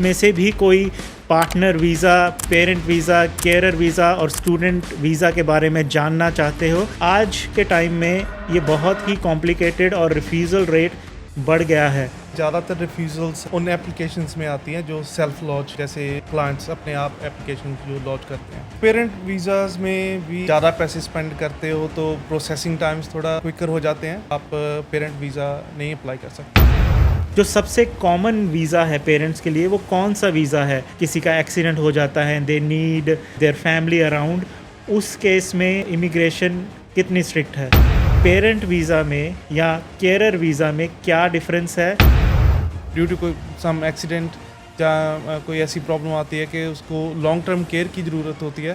में से भी कोई partner visa, parent visa, carer visa और स्टूडेंट वीज़ा के बारे में जानना चाहते हो, आज के टाइम में ये बहुत ही कॉम्प्लिकेटेड और रिफ्यूज़ल रेट बढ़ गया है। ज़्यादातर रिफ्यूज़ल्स उन एप्लीकेशंस में आती हैं जो सेल्फ लॉन्च, जैसे क्लाइंट्स अपने आप एप्लीकेशन जो लॉन्च करते हैं। पेरेंट वीज़ाज़ में भी ज़्यादा पैसे स्पेंड करते हो तो प्रोसेसिंग टाइम्स थोड़ा क्विकर हो जाते हैं, आप पेरेंट वीज़ा नहीं अप्लाई कर सकते। जो सबसे कॉमन वीज़ा है पेरेंट्स के लिए वो कौन सा वीज़ा है? किसी का एक्सीडेंट हो जाता है, they need their family around, उस केस में इमिग्रेशन कितनी स्ट्रिक्ट है? पेरेंट वीज़ा में या केयरर वीज़ा में क्या डिफरेंस है? ड्यू टू कोई सम एक्सीडेंट या कोई ऐसी प्रॉब्लम आती है कि उसको लॉन्ग टर्म केयर की ज़रूरत होती है,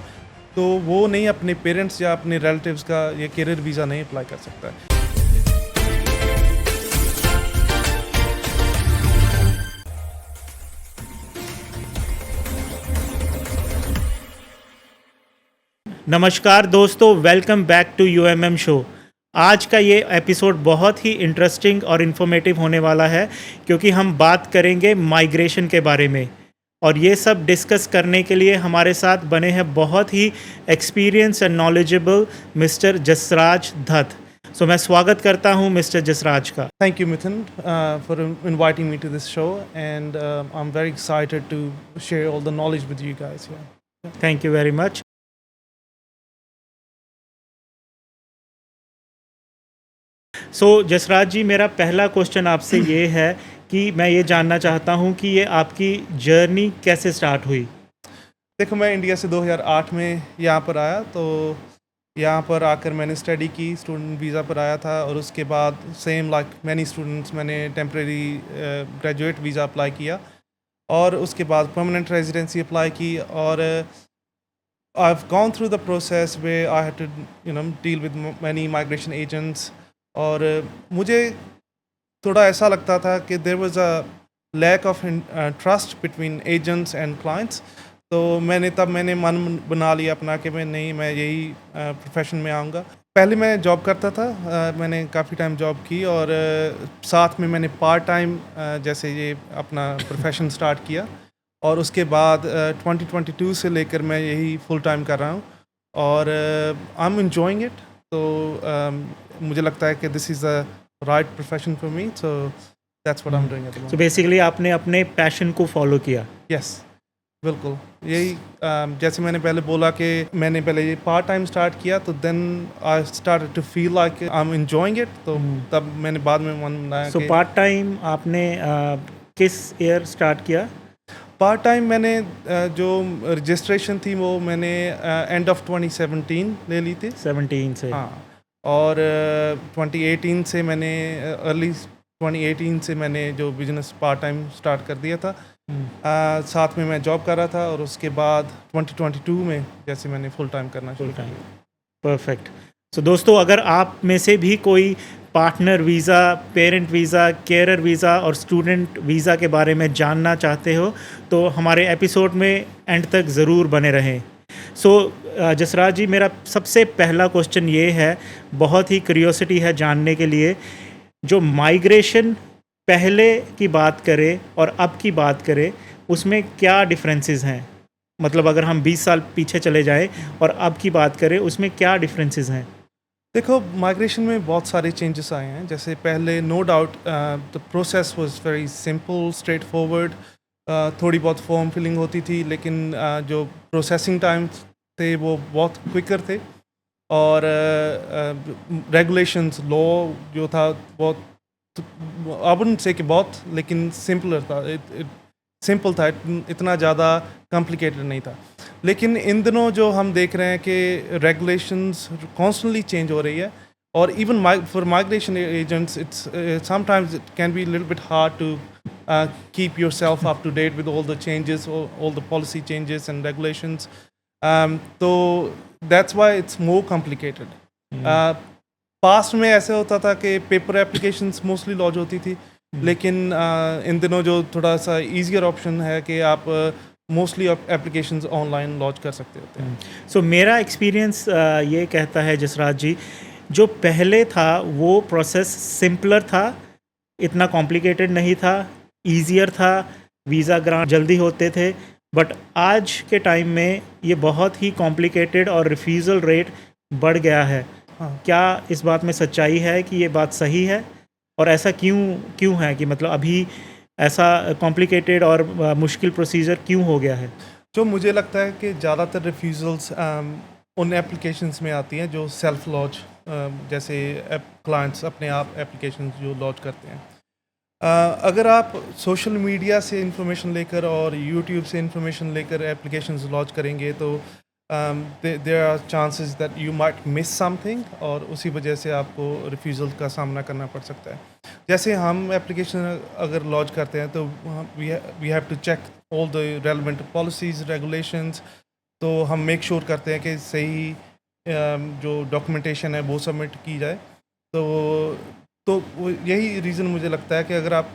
तो वो नहीं अपने पेरेंट्स या अपने रिलेटिव्स का ये केयरर वीज़ा नहीं अप्लाई कर सकता है। नमस्कार दोस्तों, वेलकम बैक टू यूएमएम शो। आज का ये एपिसोड बहुत ही इंटरेस्टिंग और इन्फॉर्मेटिव होने वाला है क्योंकि हम बात करेंगे माइग्रेशन के बारे में, और ये सब डिस्कस करने के लिए हमारे साथ बने हैं बहुत ही experience and knowledgeable mister Jasraj Dutt. So मैं स्वागत करता हूँ मिस्टर जसराज का। Thank you, Mithun, for inviting me to this show, and I'm very excited to share all the knowledge with you guys here. Thank you very much. So Jasraj ji, मेरा पहला question आपसे ये है कि मैं ये जानना चाहता हूँ कि ये आपकी जर्नी कैसे स्टार्ट हुई? देखो, मैं इंडिया से 2008 में यहाँ पर आया, तो यहाँ पर आकर मैंने स्टडी की, स्टूडेंट वीज़ा पर आया था, और उसके बाद सेम लाइक मैनी स्टूडेंट्स मैंने टेम्प्रेरी ग्रेजुएट वीज़ा अप्लाई किया, और उसके बाद परमानेंट रेजिडेंसी अप्लाई की, और I've gone through the process where I had to deal with many migration agents, और मुझे थोड़ा ऐसा लगता था कि there was a lack of trust between agents and clients. तो मैंने मन बना लिया अपना कि मैं यही प्रोफेशन में आऊँगा। पहले मैं जॉब करता था, मैंने काफ़ी टाइम जॉब की, और साथ में मैंने पार्ट टाइम जैसे ये अपना प्रोफेशन स्टार्ट किया, और उसके बाद 2022 से लेकर मैं यही फुल टाइम कर रहा हूँ, और आई एम एंजॉयिंग इट। तो मुझे लगता है कि this is the right profession for me, so that's what I am doing at the so moment. Basically आपने अपने पैशन को फॉलो किया। यस, बिल्कुल यही। जैसे मैंने पहले बोला कि मैंने पहले ये पार्ट टाइम स्टार्ट किया, तो then I started to feel like I am enjoying it, तो तब मैंने बाद में मन बनाया सो कि पार्ट टाइम आपने किस ईयर स्टार्ट किया? पार्ट टाइम मैंने जो रजिस्ट्रेशन थी वो मैंने एंड ऑफ 2017 ले ली थी। 17 से। हाँ, और 2018 से मैंने अर्ली 2018 से मैंने जो बिजनेस पार्ट टाइम स्टार्ट कर दिया था। साथ में मैं जॉब कर रहा था, और उसके बाद 2022 में जैसे मैंने फुल टाइम करना शुरू Full time. किया। परफेक्ट। सो दोस्तों, अगर आप में से भी कोई partner visa, parent visa, carer visa और स्टूडेंट वीज़ा के बारे में जानना चाहते हो तो हमारे एपिसोड में एंड तक ज़रूर बने रहें। सो जसराज जी, मेरा सबसे पहला क्वेश्चन ये है, बहुत ही क्यूरियोसिटी है जानने के लिए, जो माइग्रेशन पहले की बात करें और अब की बात करें, उसमें क्या डिफरेंसेस हैं? मतलब अगर हम 20 साल पीछे चले जाएं और अब की बात करें, उसमें क्या डिफरेंसेस हैं? देखो, माइग्रेशन में बहुत सारे चेंजेस आए हैं। जैसे पहले no doubt the process was very simple, straightforward, थोड़ी बहुत फॉर्म फिलिंग होती थी, लेकिन जो प्रोसेसिंग टाइम थे वो बहुत क्विकर थे, और रेगुलेशंस, लॉ जो था बहुत, आई वुडंट से कि बहुत, लेकिन सिंपलर था, सिंपल था, इतना ज़्यादा कॉम्प्लिकेटेड नहीं था। लेकिन इन दिनों जो हम देख रहे हैं कि रेगुलेशंस कॉन्स्टेंटली चेंज हो रही है, और even for migration agents it's sometimes it can be little bit hard to keep yourself up to date with all the changes, all the policy changes and regulations. So that's why it's more complicated. Past में ऐसे होता था कि paper applications mostly launch होती थी, लेकिन इन दिनों जो थोड़ा सा ईजियर ऑप्शन है कि आप मोस्टली एप्लीकेशंस ऑनलाइन लॉन्च कर सकते होते हैं। सो मेरा एक्सपीरियंस ये कहता है जसराज जी, जो पहले था वो प्रोसेस सिंपलर था, इतना कॉम्प्लिकेटेड नहीं था, ईजियर था, वीज़ा ग्रांट जल्दी होते थे, बट आज के टाइम में ये बहुत ही कॉम्प्लिकेटेड और रिफ्यूज़ल रेट बढ़ गया है। हाँ। क्या इस बात में सच्चाई है कि ये बात सही है? और ऐसा क्यों क्यों है कि मतलब अभी ऐसा कॉम्प्लिकेटेड और मुश्किल प्रोसीजर क्यों हो गया है? जो मुझे लगता है कि ज़्यादातर रिफ्यूज़ल्स उन एप्लीकेशंस में आती हैं जो सेल्फ लॉन्च, जैसे क्लाइंट्स अपने आप एप्लीकेशंस जो लॉन्च करते हैं। अगर आप सोशल मीडिया से इंफॉर्मेशन लेकर और यूट्यूब से इंफॉर्मेशन लेकर एप्लीकेशंस लॉन्च करेंगे तो there are chances that you might miss something, और उसी वजह से आपको रिफ्यूज़ल का सामना करना पड़ सकता है। जैसे हम एप्लीकेशन अगर लॉन्च करते हैं तो we have to check all the relevant policies regulations, तो हम मेक श्योर करते हैं कि सही जो डॉक्यूमेंटेशन है वो सबमिट की जाए। तो यही रीज़न मुझे लगता है कि अगर आप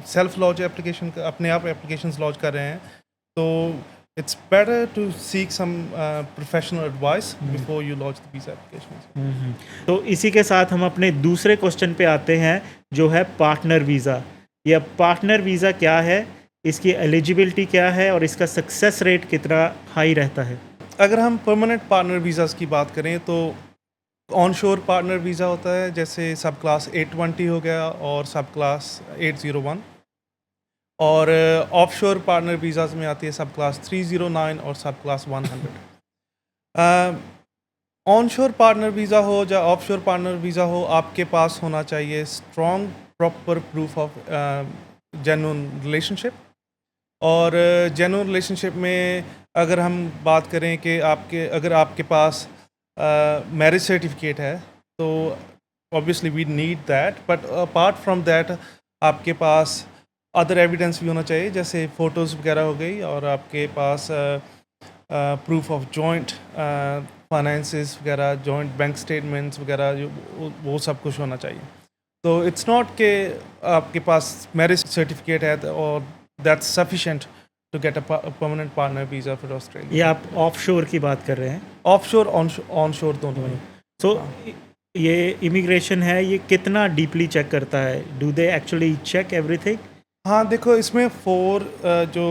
सेल्फ लॉन्च एप्लीकेशन अपने आप एप्लीकेशंस लॉन्च कर रहे हैं तो it's better to seek some professional advice before you launch the visa application. तो इसी के साथ हम अपने दूसरे क्वेश्चन पे आते हैं, जो है पार्टनर वीज़ा। यह पार्टनर वीज़ा क्या है, इसकी एलिजिबिलिटी क्या है और इसका सक्सेस रेट कितना हाई रहता है? अगर हम परमानेंट पार्टनर वीज़ाज़ की बात करें तो ऑन शोर पार्टनर वीज़ा होता है, जैसे सब क्लास 820 हो गया और सब क्लास 801, और ऑफ शोर पार्टनर वीज़ाज़ में आती है सब क्लास 309 और सब क्लास 100। ऑन शोर पार्टनर वीज़ा हो या ऑफ शोर पार्टनर वीज़ा हो, आपके पास होना चाहिए strong proper proof of genuine relationship. और जेन्युइन रिलेशनशिप में अगर हम बात करें कि अगर आपके पास मैरिज सर्टिफिकेट है तो obviously we need that, but apart from that आपके पास अदर एविडेंस भी होना चाहिए, जैसे फ़ोटोज़ वगैरह हो गई, और आपके पास प्रूफ ऑफ जॉइंट फाइनेंसेस वगैरह, जॉइंट बैंक स्टेटमेंट्स वगैरह, वो सब कुछ होना चाहिए। तो इट्स नॉट कि आपके पास मैरिज सर्टिफिकेट है और that's sufficient to get a permanent partner visa for Australia. ये आप ऑफ शोर की बात कर रहे हैं? ऑफ शोर ऑन शोर दोनों ही। सो ये इमिग्रेशन है, ये कितना डीपली चेक करता है? Do they actually check everything? हाँ, देखो इसमें 4 जो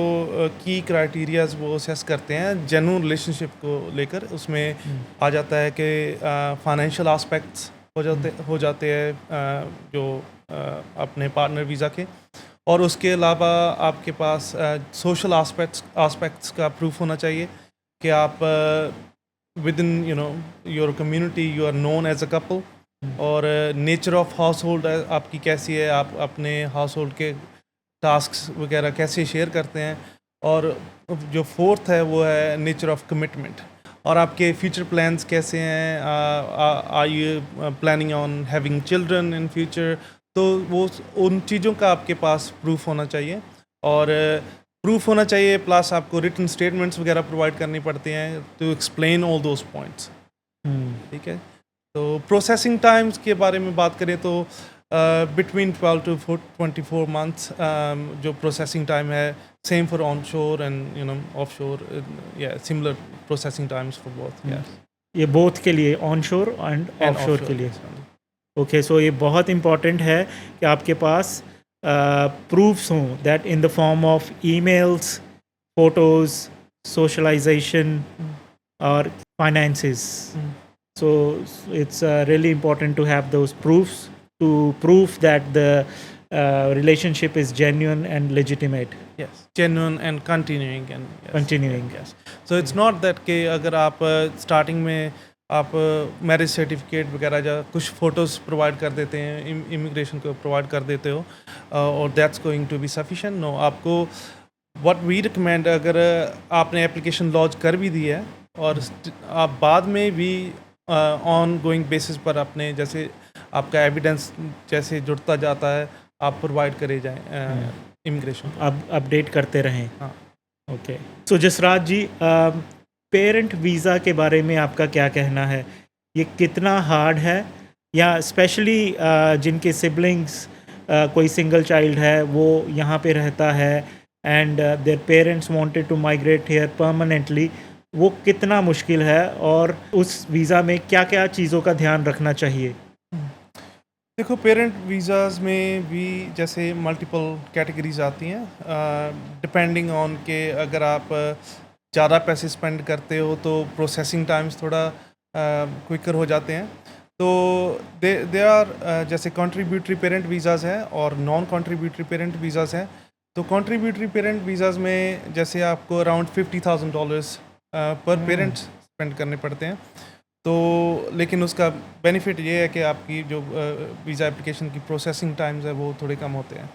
की क्राइटेरियाज वो असेस करते हैं जेन्युइन रिलेशनशिप को लेकर। उसमें आ जाता है कि फाइनेंशियल आस्पेक्ट्स हो जाते हैं जो अपने पार्टनर वीज़ा के, और उसके अलावा आपके पास सोशल आस्पेक्ट्स का प्रूफ होना चाहिए कि आप within your community you are known as a couple, और नेचर ऑफ हाउस होल्ड आपकी कैसी है, आप अपने हाउस होल्ड के टास्क्स वगैरह कैसे शेयर करते हैं। और जो फोर्थ है वो है नेचर ऑफ कमिटमेंट, और आपके फ्यूचर प्लान्स कैसे हैं, are you planning on having children in future. तो वो उन चीज़ों का आपके पास प्रूफ होना चाहिए, और प्रूफ होना चाहिए, प्लस आपको रिटन स्टेटमेंट्स वगैरह प्रोवाइड करनी पड़ती हैं to explain all those points. ठीक है, तो प्रोसेसिंग टाइम्स के बारे में बात करें तो बिटवीन 12 to 24 months जो प्रोसेसिंग टाइम है, same for on shore and off shore, similar processing times for both. ये बोथ के लिए, ऑन शोर एंड ऑफ शोर के लिए? ओके, सो ये बहुत इम्पॉर्टेंट है कि आपके पास प्रूफ्स हों, that in the form of emails, photos, socialisation और finances. So it's really important to have those proofs to prove that the relationship is genuine and legitimate. Yes, genuine and continuing and yes, Continuing. Yes. So it's not that कि अगर आप starting में आप marriage certificate वगैरह या कुछ photos provide कर देते हैं, इमिग्रेशन को प्रोवाइड कर देते हो, और that's going to be sufficient. No, आपको व्हाट वी रिकमेंड, अगर आपने एप्लीकेशन लॉन्च कर भी दी है और आप बाद में भी ऑन गोइंग बेसिस पर अपने जैसे आपका एविडेंस जैसे जुड़ता जाता है, आप प्रोवाइड करे जाएं इमिग्रेशन, अब अपडेट करते रहें। हाँ। ओके, सो जसराज जी, पेरेंट वीज़ा के बारे में आपका क्या कहना है? ये कितना हार्ड है, या स्पेशली जिनके सिबलिंग्स, कोई सिंगल चाइल्ड है, वो यहाँ पे रहता है and their parents wanted to migrate here permanently, वो कितना मुश्किल है और उस वीज़ा में क्या क्या चीज़ों का ध्यान रखना चाहिए? देखो पेरेंट वीज़ाज़ में भी जैसे मल्टीपल कैटेगरीज आती हैं, डिपेंडिंग ऑन के अगर आप ज़्यादा पैसे स्पेंड करते हो तो प्रोसेसिंग टाइम्स थोड़ा क्विकर हो जाते हैं। तो दे आर जैसे कंट्रीब्यूटरी पेरेंट वीज़ाज़ हैं और नॉन कंट्रीब्यूटरी पेरेंट वीज़ाज़ हैं। तो कंट्रीब्यूटरी पेरेंट वीज़ाज़ में जैसे आपको अराउंड $50,000 पर पेरेंट स्पेंड करने पड़ते हैं। तो लेकिन उसका बेनिफिट ये है कि आपकी जो वीज़ा एप्लीकेशन की प्रोसेसिंग टाइम्स है वो थोड़े कम होते हैं।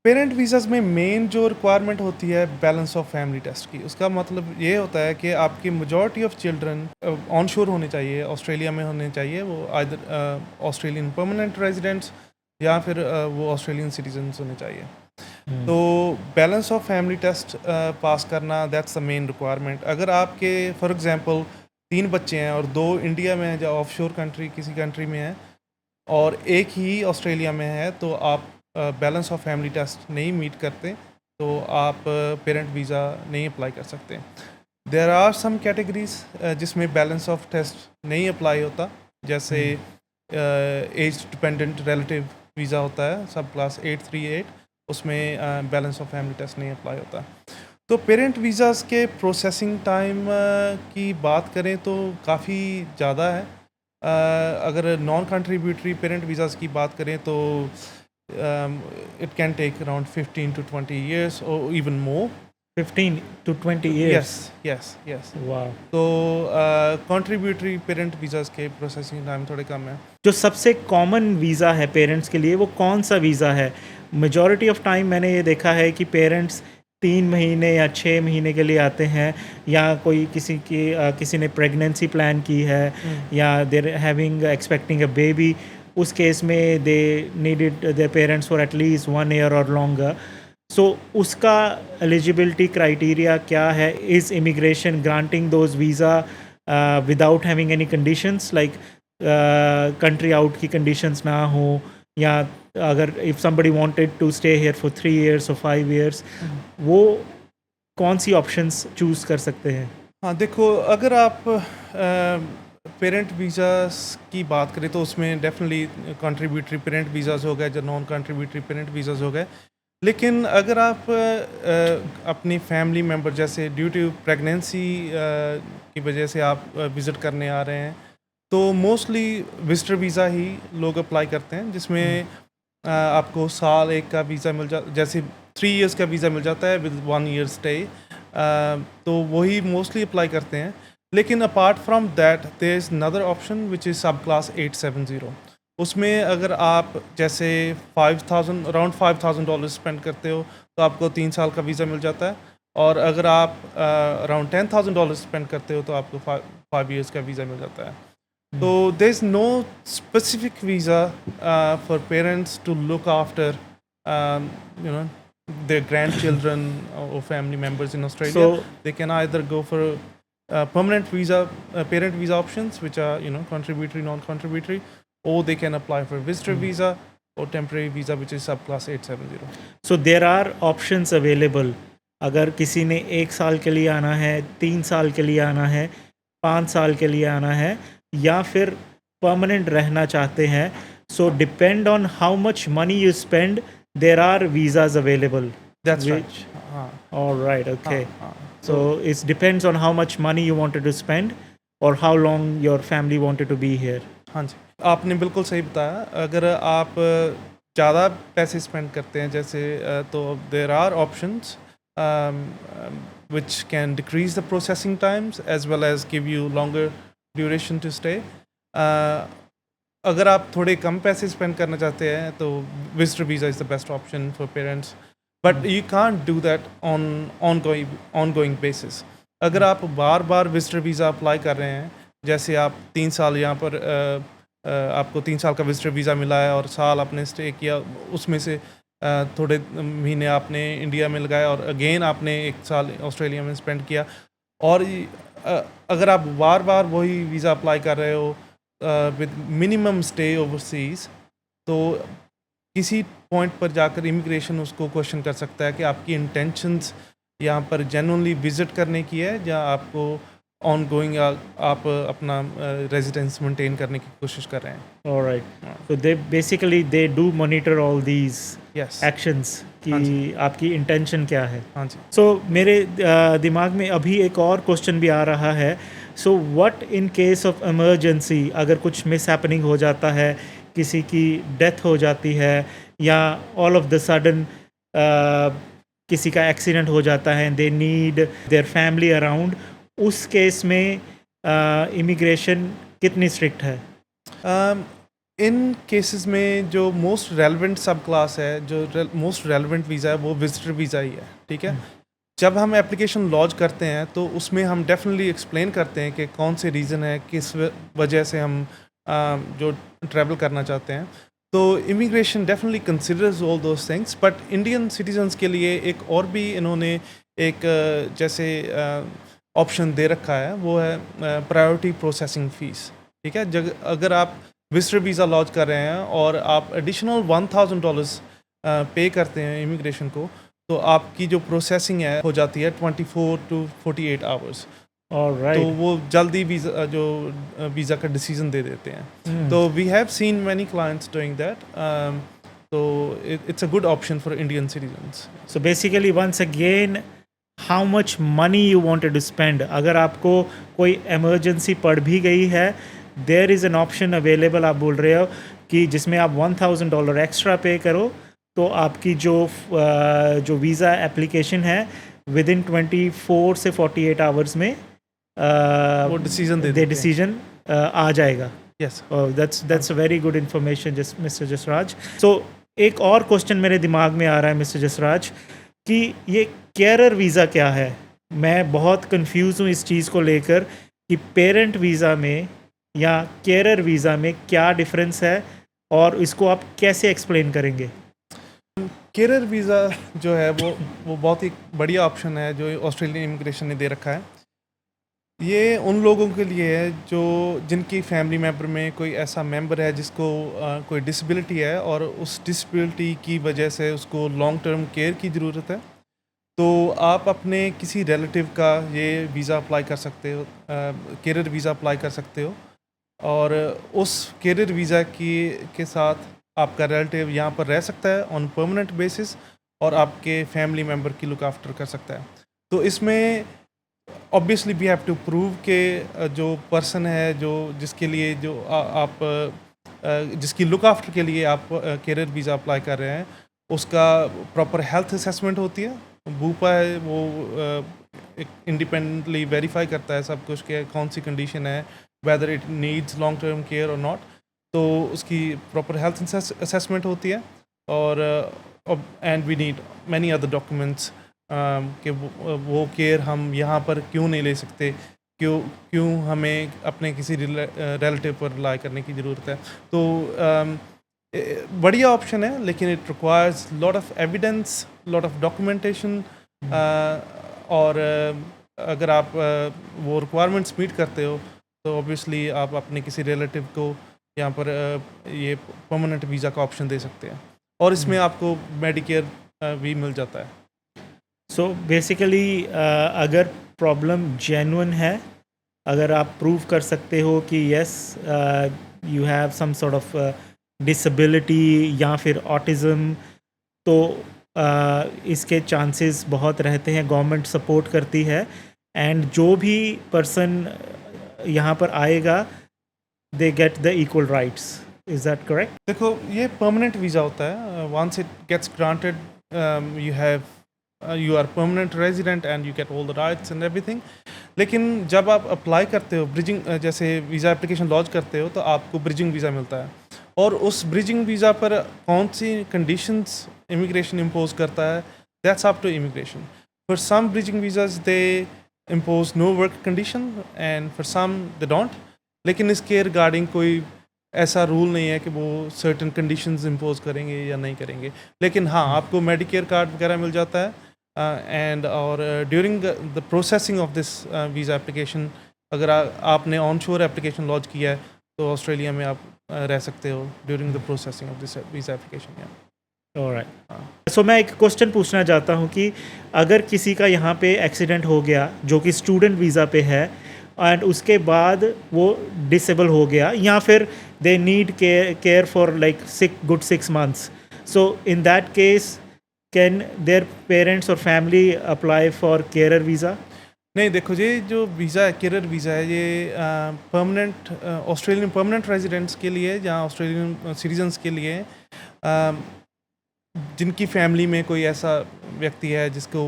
पेरेंट वीज़ाज़ में मेन जो रिक्वायरमेंट होती है बैलेंस ऑफ फैमिली टेस्ट की, उसका मतलब ये होता है कि आपकी मेजॉरिटी ऑफ चिल्ड्रन ऑन शोर होने चाहिए, ऑस्ट्रेलिया में होने चाहिए, वो आइदर ऑस्ट्रेलियन परमानेंट रेजिडेंट्स या फिर वो ऑस्ट्रेलियन सिटीजन्स होने चाहिए। तो balance of family test pass करना दैट्स द मेन रिक्वायरमेंट। अगर आपके फॉर एग्जांपल 3 बच्चे हैं और 2 इंडिया में हैं या ऑफशोर कंट्री किसी कंट्री में है और एक ही ऑस्ट्रेलिया में है, तो आप बैलेंस ऑफ फैमिली टेस्ट नहीं मीट करते तो आप पेरेंट वीज़ा नहीं अप्लाई कर सकते। देयर आर सम कैटेगरीज जिसमें बैलेंस ऑफ टेस्ट नहीं अप्लाई होता, जैसे एज डिपेंडेंट रिलेटिव वीज़ा होता है सब क्लास 838, उसमें बैलेंस ऑफ फैमिली टेस्ट नहीं अप्लाई होता। तो पेरेंट वीज़ाज़ के प्रोसेसिंग टाइम की बात करें तो काफ़ी ज़्यादा है। अगर नॉन कंट्रीब्यूटरी पेरेंट वीज़ाज़ की बात करें तो it can take around 15 to 20 years or even more. 15 to 20 years. Yes. वाह। तो कंट्रीब्यूटरी पेरेंट वीज़ाज़ के प्रोसेसिंग टाइम थोड़े कम है। जो सबसे कॉमन वीज़ा है पेरेंट्स के लिए वो कौन सा वीज़ा है? मेजॉरिटी ऑफ टाइम मैंने ये देखा है कि पेरेंट्स 3 महीने या 6 महीने के लिए आते हैं, या कोई किसी ने प्रेगनेंसी प्लान की है या they're having expecting a baby, उस केस में they needed their parents for at least 1 year और लॉन्गर। सो उसका एलिजिबिलिटी क्राइटेरिया क्या है? Is immigration granting those visa without having any conditions, like country out की कंडीशंस ना हो, या अगर if somebody wanted to stay here for 3 years और 5 इयर्स, वो कौन सी ऑप्शंस चूज़ कर सकते हैं? हाँ, देखो अगर आप पेरेंट वीज़ाज़ की बात करें तो उसमें डेफिनेटली कंट्रीब्यूटरी पेरेंट वीज़ाज़ हो गए, जो नॉन कंट्रीब्यूटरी पेरेंट वीज़ाज़ हो गए। लेकिन अगर आप अपनी फैमिली मेम्बर जैसे ड्यू टू प्रेगनेंसी की वजह से आप विज़िट करने आ रहे हैं, तो मोस्टली विज़िटर वीज़ा ही लोग अप्लाई करते हैं, जिसमें आपको साल 1 का वीज़ा मिल जैसे 3 इयर्स का वीज़ा मिल जाता है विद 1 ईयर स्टे, तो वही मोस्टली अप्लाई करते हैं। लेकिन apart from that there is another option which is subclass 870। उसमें अगर आप जैसे अराउंड $5,000 स्पेंड करते हो तो आपको 3 साल का वीज़ा मिल जाता है, और अगर आप अराउंड $10,000 स्पेंड करते हो तो आपको 5 इयर्स का वीज़ा मिल जाता है। तो there is no specific visa for parents to look after their grandchildren or family members in Australia. So- they can either go for permanent visa, parent visa options, which are contributory, non-contributory, or they can apply for visitor visa or temporary visa, which is subclass 870. So there are options available. अगर किसी ने 1 साल के लिए आना है, 3 साल के लिए आना है, 5 साल के लिए आना है, या फिर परमानेंट रहना चाहते हैं, so depend on how much money you spend, there are visas available. That's Which- right. हाँ, ऑलराइट, ओके। हाँ. So it depends on how much money you wanted to spend or how long your family wanted to be here. हाँ जी, आपने बिल्कुल सही बताया। अगर आप ज़्यादा पैसे स्पेंड करते हैं जैसे तो there are options which can decrease the processing times as well as give you longer duration to stay. अगर आप थोड़े कम पैसे स्पेंड करना चाहते हैं तो visitor visa is the best option for parents, but you can't do that on ongoing basis. अगर आप बार बार विजिटर वीज़ा अप्लाई कर रहे हैं, जैसे आप 3 साल यहाँ पर आपको 3 साल का विजिटर वीज़ा मिला है और साल आपने स्टे किया, उसमें से थोड़े महीने आपने इंडिया में लगाया और अगेन आपने 1 साल ऑस्ट्रेलिया में स्पेंड किया, और अगर आप बार बार वही वीज़ा अप्लाई कर रहे हो विद मिनिमम स्टे ओवरसीज़, तो किसी पॉइंट पर जाकर इमिग्रेशन उसको क्वेश्चन कर सकता है कि आपकी इंटेंशंस यहाँ पर जेन्युइनली विज़िट करने की है या आपको ऑन गोइंग आप अपना रेजिडेंस मेंटेन करने की कोशिश कर रहे हैं। All right. So they do monitor all these yes. actions कि हाँ जी। आपकी intention क्या है. हाँ जी। सो मेरे दिमाग में अभी एक और क्वेश्चन भी आ रहा है. So what in case of emergency, अगर कुछ मिस हैपनिंग हो जाता है, किसी की डेथ हो जाती है, या ऑल ऑफ द सडन किसी का एक्सीडेंट हो जाता है, they need their family around, उस केस में इमिग्रेशन कितनी स्ट्रिक्ट है? इन केसेस में जो मोस्ट रेलेवेंट सब क्लास है, जो मोस्ट रेलेवेंट वीज़ा है, वो विजिटर वीज़ा ही है। ठीक है। जब हम एप्लीकेशन लॉन्च करते हैं तो उसमें हम डेफिनेटली एक्सप्लेन करते हैं कि कौन से रीज़न है, किस वजह से हम जो ट्रैवल करना चाहते हैं। तो immigration definitely considers all those things, but Indian citizens के लिए एक और भी इन्होंने एक जैसे ऑप्शन दे रखा है, वो है प्रायोरिटी प्रोसेसिंग फ़ीस। ठीक है। अगर आप विजिटर वीज़ा लॉन्च कर रहे हैं और आप एडिशनल $1000 पे करते हैं इमिग्रेशन को, तो आपकी जो प्रोसेसिंग है हो जाती है 24 to 48 आवर्स। ऑलराइट. तो वो जल्दी वीज़ा का डिसीजन दे देते हैं। तो we have seen many clients doing that. तो it's a good option for Indian citizens. So basically once again, how much money you wanted to spend. अगर आपको कोई इमरजेंसी पड़ भी गई है, there is an option available. आप बोल रहे हो कि जिसमें आप $1000 एक्स्ट्रा पे करो, तो आपकी जो वीज़ा एप्लीकेशन है विद इन 24 से 48 आवर्स में वो डिसीजन दे देते हैं। डिसीजन आ जाएगा. Yes. That's a very good information mister Jasraj. So एक और क्वेश्चन मेरे दिमाग में आ रहा है मिस्टर जसराज, कि ये केयरर वीज़ा क्या है? मैं बहुत कंफ्यूज हूँ इस चीज़ को लेकर कि पेरेंट वीज़ा में या केयरर वीज़ा में क्या डिफरेंस है, और इसको आप कैसे एक्सप्लेन करेंगे? केयरर वीज़ा जो है वो बहुत ही बढ़िया ऑप्शन है जो ऑस्ट्रेलियन इमिग्रेशन ने दे रखा है। ये उन लोगों के लिए है जो जिनकी फैमिली मेम्बर में कोई ऐसा मेंबर है जिसको कोई डिसेबिलिटी है, और उस डिसेबिलिटी की वजह से उसको लॉन्ग टर्म केयर की ज़रूरत है। तो आप अपने किसी रिलेटिव का ये वीज़ा अप्लाई कर सकते हो, केयरर वीज़ा अप्लाई कर सकते हो, और उस केयरर वीज़ा के साथ आपका रिलेटिव यहाँ पर रह सकता है ऑन परमानेंट बेसिस, और आपके फैमिली मेम्बर की लुक आफ्टर कर सकता है। तो इसमें obviously we have to prove के जो पर्सन है जिसके लिए जिसकी लुक आफ्टर के लिए आप केयरर वीज़ा अप्लाई कर रहे हैं, उसका प्रॉपर हेल्थ असेसमेंट होती है। बूपा है वो इंडिपेंडेंटली वेरीफाई करता है सब कुछ कि कौन सी कंडीशन है, whether it needs long term care और नॉट। तो उसकी प्रॉपर हेल्थ असेसमेंट होती है, और and we need many other documents कि वो केयर हम यहाँ पर क्यों नहीं ले सकते, क्यों हमें अपने किसी रिलेटिव पर रिलाई करने की ज़रूरत है। तो बढ़िया ऑप्शन है, लेकिन it requires lot of evidence, lot of documentation, और अगर आप वो रिक्वायरमेंट्स मीट करते हो तो ऑब्वियसली आप अपने किसी रिलेटिव को यहाँ पर ये परमानेंट वीज़ा का ऑप्शन दे सकते हैं, और इसमें आपको मेडिकेयर भी मिल जाता है। सो बेसिकली अगर प्रॉब्लम जेन्युइन है, अगर आप प्रूव कर सकते हो कि yes you have some sort of disability या फिर ऑटिज़म, तो इसके चांसेस बहुत रहते हैं, गवर्नमेंट सपोर्ट करती है, एंड जो भी पर्सन यहाँ पर आएगा they get the equal rights. Is that correct? देखो, ये परमानेंट वीज़ा होता है. Once it gets granted you are permanent resident and you get all the rights and everything. लेकिन जब आप अप्लाई करते हो ब्रिजिंग, जैसे वीज़ा एप्लीकेशन लॉन्च करते हो, तो आपको ब्रिजिंग वीज़ा मिलता है, और उस ब्रिजिंग वीज़ा पर कौन सी कंडीशंस इमिग्रेशन इम्पोज करता है, that's up to immigration. For some bridging visas they impose no work condition, and for some they don't. लेकिन इसके रिगार्डिंग कोई ऐसा रूल नहीं है कि वो सर्टेन कंडीशंस इम्पोज करेंगे या नहीं करेंगे. लेकिन हाँ, आपको मेडिकेयर कार्ड वगैरह मिल जाता है, एंड और during the processing of this visa application, अगर आपने ऑन शोर एप्लीकेशन लॉन्च किया है तो ऑस्ट्रेलिया में आप रह सकते हो during the processing of this visa application. Alright. So मैं एक क्वेश्चन पूछना चाहता हूँ कि अगर किसी का यहाँ पे एक्सीडेंट हो गया जो कि स्टूडेंट वीज़ा पे है, एंड उसके बाद वो डिसेबल हो गया, या फिर they need care for like good 6 months. So in that case can their parents और family apply for care visa? नहीं, देखो ये जो वीज़ा है, कैरियर वीज़ा है, ये परमानेंट ऑस्ट्रेलियन परमानेंट रेजिडेंट्स के लिए या ऑस्ट्रेलियन सिटीजन्स के लिए अ, जिनकी फैमिली में कोई ऐसा व्यक्ति है जिसको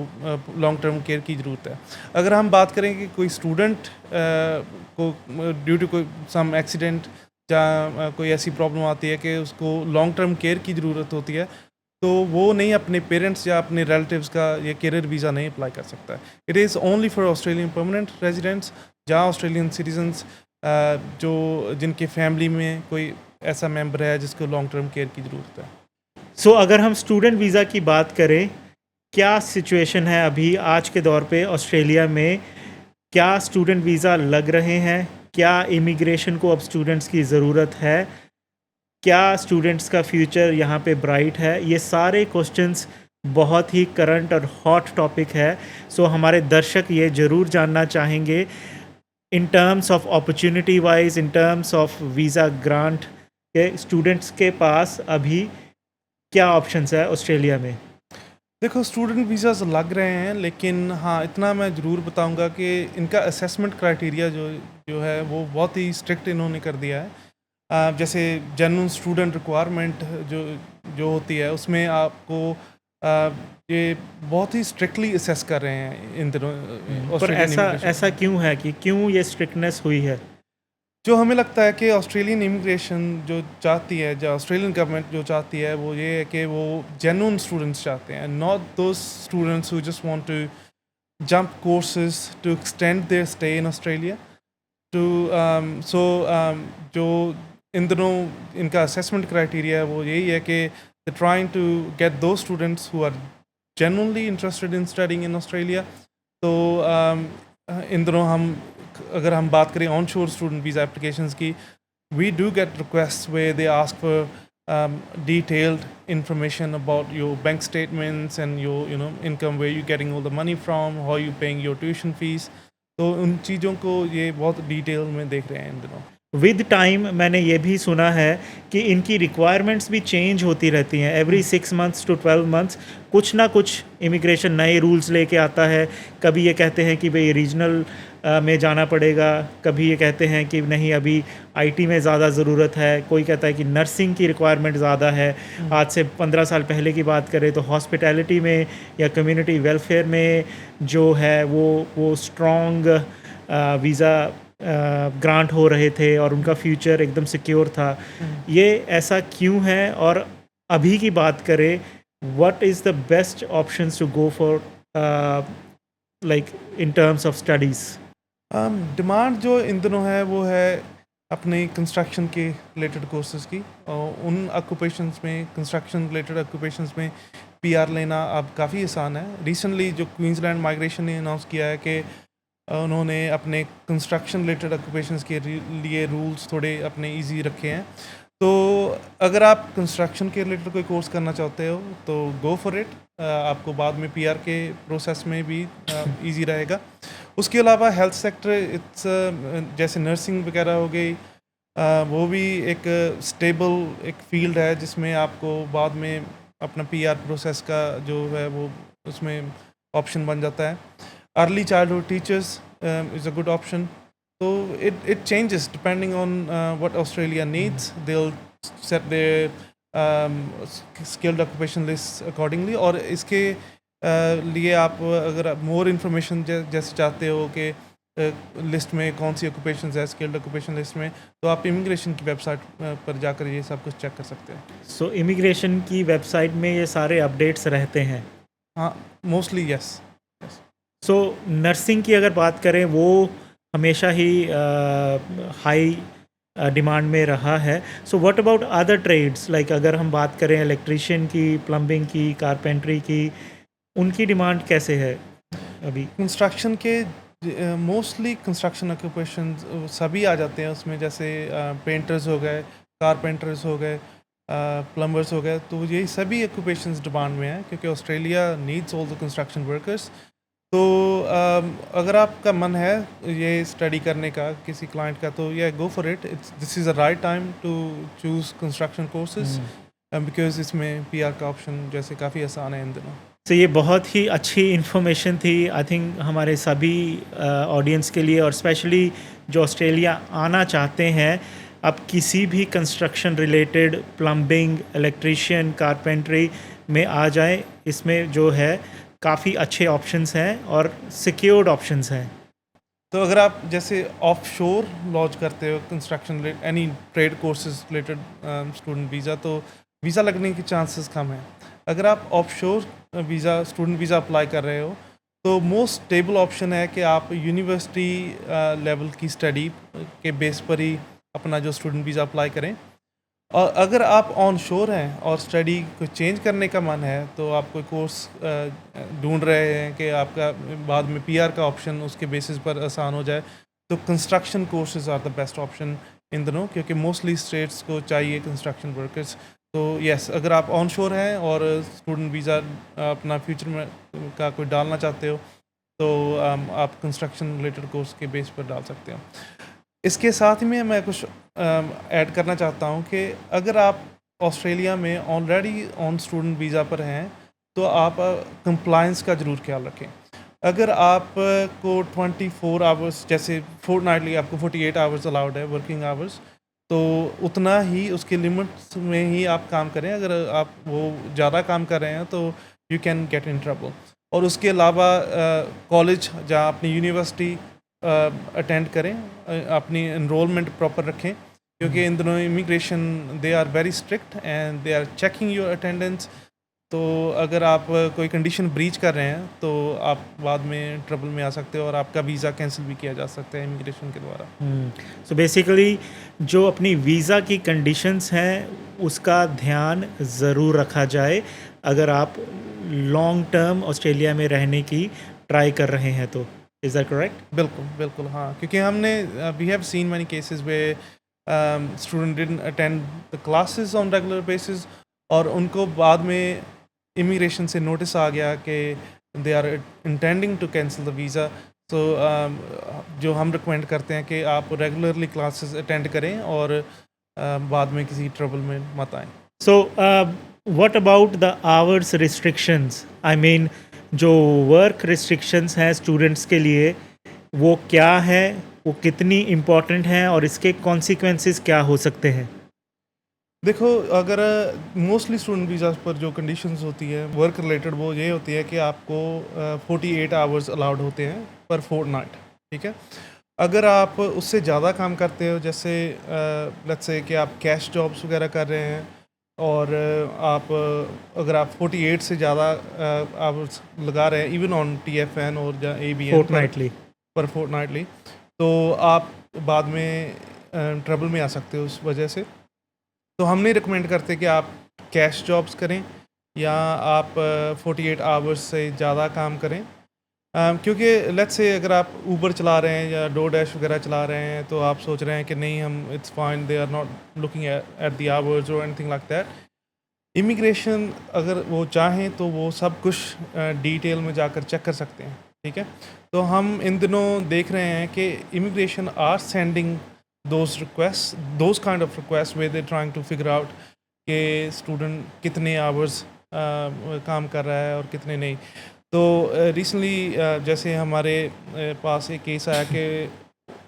लॉन्ग टर्म केयर की ज़रूरत है। अगर हम बात करें कि कोई स्टूडेंट को ड्यू टू कोई सम एक्सीडेंट या कोई ऐसी प्रॉब्लम आती है कि उसको लॉन्ग टर्म केयर की ज़रूरत होती है, तो वो नहीं अपने पेरेंट्स या अपने रिलेटिव्स का ये कैरियर वीज़ा नहीं अप्लाई कर सकता है। It is only for Australian permanent residents या ऑस्ट्रेलियन सिटीजन्स जो जिनके फैमिली में कोई ऐसा मेंबर है जिसको लॉन्ग टर्म केयर की ज़रूरत है। सो अगर हम स्टूडेंट वीज़ा की बात करें, क्या सिचुएशन है अभी आज के दौर पे ऑस्ट्रेलिया में? क्या स्टूडेंट वीज़ा लग रहे हैं? क्या इमिग्रेशन को अब स्टूडेंट्स की ज़रूरत है? क्या स्टूडेंट्स का फ्यूचर यहाँ पे ब्राइट है? ये सारे क्वेश्चंस बहुत ही करंट और हॉट टॉपिक है। सो हमारे दर्शक ये ज़रूर जानना चाहेंगे इन terms of opportunity wise, in terms of visa grant के स्टूडेंट्स के पास अभी क्या ऑप्शंस है ऑस्ट्रेलिया में? देखो, स्टूडेंट वीज़ाज़ लग रहे हैं, लेकिन हाँ, इतना मैं ज़रूर बताऊंगा कि इनका असेसमेंट क्राइटेरिया जो जो है वो बहुत ही स्ट्रिक्ट इन्होंने कर दिया है। जैसे जेन्युइन स्टूडेंट रिक्वायरमेंट जो जो होती है उसमें आपको ये बहुत ही स्ट्रिक्टली असेस कर रहे हैं इन दिनों पर ऑस्ट्रेलियन ऐसा इमिग्रेशन। ऐसा क्यों है कि क्यों ये स्ट्रिक्टनेस हुई है? जो हमें लगता है कि ऑस्ट्रेलियन इमिग्रेशन जो चाहती है, जो ऑस्ट्रेलियन गवर्नमेंट जो चाहती है, वो ये है कि वो जेन्युइन स्टूडेंट्स चाहते हैं, not those students who just want to jump courses to extend their stay in Australia to so जो इन दिनों इनका असेसमेंट क्राइटेरिया है वो यही है कि they trying to get those students who are genuinely interested in studying in Australia. तो इन दिनों अगर हम बात करें on shore student visa applications की, we do get request way they ask for detailed information about your bank statements and your income, where you getting all the money from, how you paying your tuition fees. तो उन चीज़ों को ये बहुत detail में देख रहे हैं इन दिनों। विद टाइम मैंने ये भी सुना है कि इनकी रिक्वायरमेंट्स भी चेंज होती रहती हैं। एवरी 6 months to 12 months कुछ ना कुछ इमिग्रेशन नए रूल्स लेके आता है। कभी ये कहते हैं कि भाई रीजनल में जाना पड़ेगा, कभी ये कहते हैं कि नहीं अभी आईटी में ज़्यादा ज़रूरत है, कोई कहता है कि नर्सिंग की रिक्वायरमेंट ज़्यादा है। आज से 15 साल पहले की बात करें तो हॉस्पिटैलिटी में या कम्युनिटी वेलफेयर में जो है वो स्ट्रॉन्ग वीज़ा ग्रांट हो रहे थे और उनका फ्यूचर एकदम सिक्योर था। ये ऐसा क्यों है? और अभी की बात करें, what is the best options to go for like in terms of studies? Demand जो इन दिनों है वो है अपने कंस्ट्रक्शन के रिलेटेड कोर्सेज की, और उन ऑक्यूपेशंस में, कंस्ट्रक्शन रिलेटेड ऑक्यूपेशंस में पीआर लेना अब काफ़ी आसान है। रिसेंटली जो क्वींसलैंड माइग्रेशन ने अनाउंस किया है कि उन्होंने अपने कंस्ट्रक्शन रिलेटेड ऑक्यूपेशंस के लिए रूल्स थोड़े अपने इजी रखे हैं। तो अगर आप कंस्ट्रक्शन के रिलेटेड कोई कोर्स करना चाहते हो तो गो फॉर इट, आपको बाद में पीआर के प्रोसेस में भी इजी रहेगा। उसके अलावा हेल्थ सेक्टर, इट्स जैसे नर्सिंग वगैरह हो गई, वो भी एक स्टेबल एक फील्ड है जिसमें आपको बाद में अपना पीआर प्रोसेस का जो है वो उसमें ऑप्शन बन जाता है। Early childhood teachers is a good option. So it changes depending on what Australia needs. They'll set their skilled occupation lists accordingly. और इसके लिए आप अगर मोर इन्फॉर्मेशन जैसे चाहते हो कि लिस्ट में कौन सी ऑक्यूपेशंस है स्किल्ड ऑक्यूपेशन लिस्ट में, तो आप इमिग्रेशन की वेबसाइट पर जाकर ये सब कुछ चेक कर सकते हैं। सो इमिग्रेशन की वेबसाइट में ये सारे अपडेट्स रहते हैं? हाँ, मोस्टली यस। सो नर्सिंग की अगर बात करें, वो हमेशा ही हाई डिमांड में रहा है। So what about other trades, like अगर हम बात करें इलेक्ट्रिशियन की, प्लम्बिंग की, कारपेंट्री की, उनकी डिमांड कैसे है अभी? कंस्ट्रक्शन के मोस्टली कंस्ट्रक्शन ऑक्यूपेशन सभी आ जाते हैं उसमें, जैसे पेंटर्स हो गए, कारपेंटर्स हो गए, प्लम्बर्स हो गए। तो यही सभी ऑक्यूपेशंस डिमांड में हैं क्योंकि Australia needs all the construction workers. तो अगर आपका मन है ये स्टडी करने का किसी क्लाइंट का, तो या go for it. This is a right time to choose construction courses, because इसमें पीआर का ऑप्शन जैसे काफ़ी आसान है इन दिनों। तो ये बहुत ही अच्छी इन्फॉर्मेशन थी आई थिंक हमारे सभी ऑडियंस के लिए, और स्पेशली जो ऑस्ट्रेलिया आना चाहते हैं। अब किसी भी construction related, plumbing, electrician, carpentry में आ जाए। इसमें जो है काफ़ी अच्छे ऑप्शंस हैं और सिक्योर्ड ऑप्शंस हैं। तो अगर आप जैसे ऑफशोर लॉन्च करते हो construction any trade courses related student visa, तो वीज़ा लगने के चांसेस कम हैं। अगर आप offshore visa student visa apply कर रहे हो, तो मोस्ट स्टेबल ऑप्शन है कि आप यूनिवर्सिटी लेवल की स्टडी के बेस पर ही अपना जो स्टूडेंट वीज़ा अप्लाई करें। और अगर आप ऑन शोर हैं और स्टडी को चेंज करने का मन है, तो आप कोई कोर्स ढूंढ रहे हैं कि आपका बाद में पीआर का ऑप्शन उसके बेसिस पर आसान हो जाए, तो construction courses are the best option इन दोनों, क्योंकि मोस्टली स्टेट्स को चाहिए कंस्ट्रक्शन वर्कर्स। तो यस, अगर आप ऑन शोर हैं और स्टूडेंट वीज़ा अपना फ्यूचर में का कोई डालना चाहते हो, तो आप कंस्ट्रक्शन रिलेटेड कोर्स के बेस पर डाल सकते हो। इसके साथ ही में मैं कुछ ऐड करना चाहता हूँ कि अगर आप ऑस्ट्रेलिया में ऑलरेडी ऑन स्टूडेंट वीज़ा पर हैं, तो आप कंप्लायंस का ज़रूर ख्याल रखें। अगर आप को 24 आवर्स, जैसे फोर्टनाइटली आपको 48 आवर्स अलाउड है वर्किंग आवर्स, तो उतना ही उसके लिमिट्स में ही आप काम करें। अगर आप वो ज़्यादा काम कर रहे हैं, तो you can get in trouble. और उसके अलावा कॉलेज जहाँ अपनी यूनिवर्सिटी अटेंड करें, अपनी इनरोलमेंट प्रॉपर रखें, क्योंकि इन दोनों immigration they are very strict and they are checking your attendance. तो अगर आप कोई कंडीशन ब्रीच कर रहे हैं, तो आप बाद में ट्रबल में आ सकते हो और आपका वीज़ा कैंसिल भी किया जा सकता है इमिग्रेशन के द्वारा। सो बेसिकली जो अपनी वीज़ा की कंडीशंस हैं उसका ध्यान ज़रूर रखा जाए अगर आप लॉन्ग टर्म ऑस्ट्रेलिया में रहने की ट्राई कर रहे हैं तो। Is that correct? बिल्कुल, बिल्कुल, हाँ, क्योंकि हमने we have seen many cases where student didn't attend the classes on regular basis, और उनको बाद में इमिग्रेशन से नोटिस आ गया कि they are intending to cancel the visa. तो जो हम रिकमेंड करते हैं कि आप रेगुलरली क्लासेस अटेंड करें और बाद में किसी ट्रबल में मत आएँ। सो what about the hours restrictions? I mean जो वर्क रिस्ट्रिक्शंस हैं स्टूडेंट्स के लिए, वो क्या है, वो कितनी इम्पोर्टेंट हैं और इसके कॉन्सिक्वेंसेस क्या हो सकते हैं? देखो, अगर मोस्टली स्टूडेंट वीज़ा पर जो कंडीशंस होती है वर्क रिलेटेड, वो ये होती है कि आपको 48 आवर्स अलाउड होते हैं पर फोर्टनाइट, ठीक है। अगर आप उससे ज़्यादा काम करते हो, जैसे लेट्स से कि आप कैश जॉब्स वगैरह कर रहे हैं, और आप अगर आप 48 से ज़्यादा आवर्स लगा रहे हैं इवन ऑन TFN और या ABN फोर्टनाइटली। पर फोर्टनाइटली, तो आप बाद में ट्रबल में आ सकते हो उस वजह से। तो हम नहीं रिकमेंड करते कि आप कैश जॉब्स करें या आप 48 आवर्स से ज़्यादा काम करें, क्योंकि लेट्स से अगर आप ऊबर चला रहे हैं या डोरडैश वगैरह चला रहे हैं, तो आप सोच रहे हैं कि नहीं, हम it's fine, they are not looking at the hours और एनीथिंग लाइक दैट। इमिग्रेशन अगर वो चाहें तो वो सब कुछ डिटेल में जाकर चेक कर सकते हैं, ठीक है। तो हम इन दिनों देख रहे हैं कि immigration are sending those kind of requests where they're trying to figure out कि स्टूडेंट कितने आवर्स काम कर रहा है और कितने नहीं। तो रिसेंटली जैसे हमारे पास एक केस आया कि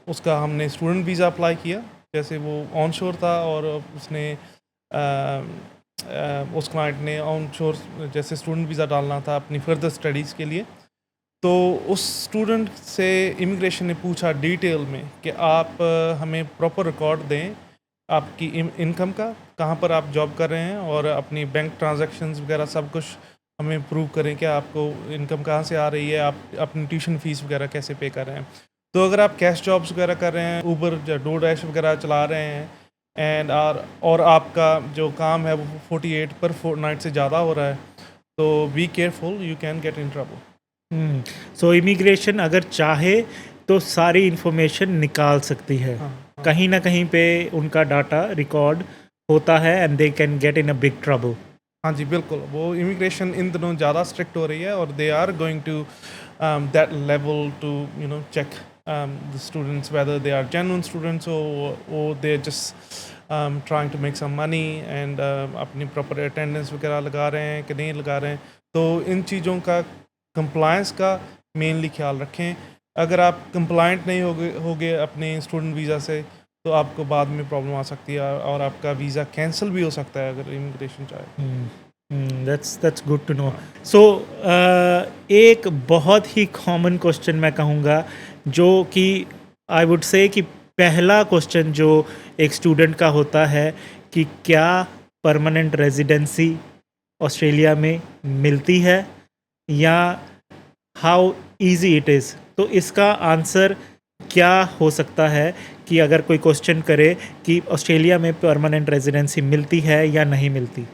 उसका हमने स्टूडेंट वीज़ा अप्लाई किया, जैसे वो ऑन शोर था और उसने उस क्लाइंट ने ऑन शोर जैसे स्टूडेंट वीज़ा डालना था अपनी फर्दर स्टडीज़ के लिए। तो उस स्टूडेंट से इमिग्रेशन ने पूछा डिटेल में कि आप हमें प्रॉपर रिकॉर्ड दें आपकी इनकम का, कहाँ पर आप जॉब कर रहे हैं, और अपनी बैंक ट्रांजैक्शंस वगैरह सब कुछ हमें प्रूव करें कि आपको इनकम कहाँ से आ रही है, आप अपनी ट्यूशन फ़ीस वगैरह कैसे पे कर रहे हैं। तो अगर आप कैश जॉब्स वगैरह कर रहे हैं, ऊबर या डोरडैश वगैरह चला रहे हैं, एंड और आपका जो काम है वो 48 पर फोर्टनाइट से ज़्यादा हो रहा है, तो be careful, you can get in trouble. So immigration अगर चाहे तो सारी इन्फॉर्मेशन निकाल सकती है। हाँ। कहीं ना कहीं पे उनका डाटा रिकॉर्ड होता है and they can get in a big trouble. हाँ जी, बिल्कुल, वो इमिग्रेशन इन दिनों ज़्यादा स्ट्रिक्ट हो रही है और they are going to that level to check the students whether they are genuine students or they're just trying to make some money and अपनी proper attendance वगैरह लगा रहे हैं कि नहीं लगा रहे हैं. तो इन चीज़ों का compliance का मेनली ख्याल रखें. अगर आप compliant नहीं होगे अपने स्टूडेंट वीज़ा से तो आपको बाद में प्रॉब्लम आ सकती है और आपका वीज़ा कैंसिल भी हो सकता है अगर इमिग्रेशन चाहे. that's good to know. So एक बहुत ही कॉमन क्वेश्चन मैं कहूँगा जो कि आई वुड से कि पहला क्वेश्चन जो एक स्टूडेंट का होता है कि क्या परमानेंट रेजिडेंसी ऑस्ट्रेलिया में मिलती है या हाउ इजी इट इज़. तो इसका आंसर क्या हो सकता है कि अगर कोई क्वेश्चन करे कि ऑस्ट्रेलिया में परमानेंट रेजिडेंसी मिलती है या नहीं मिलती.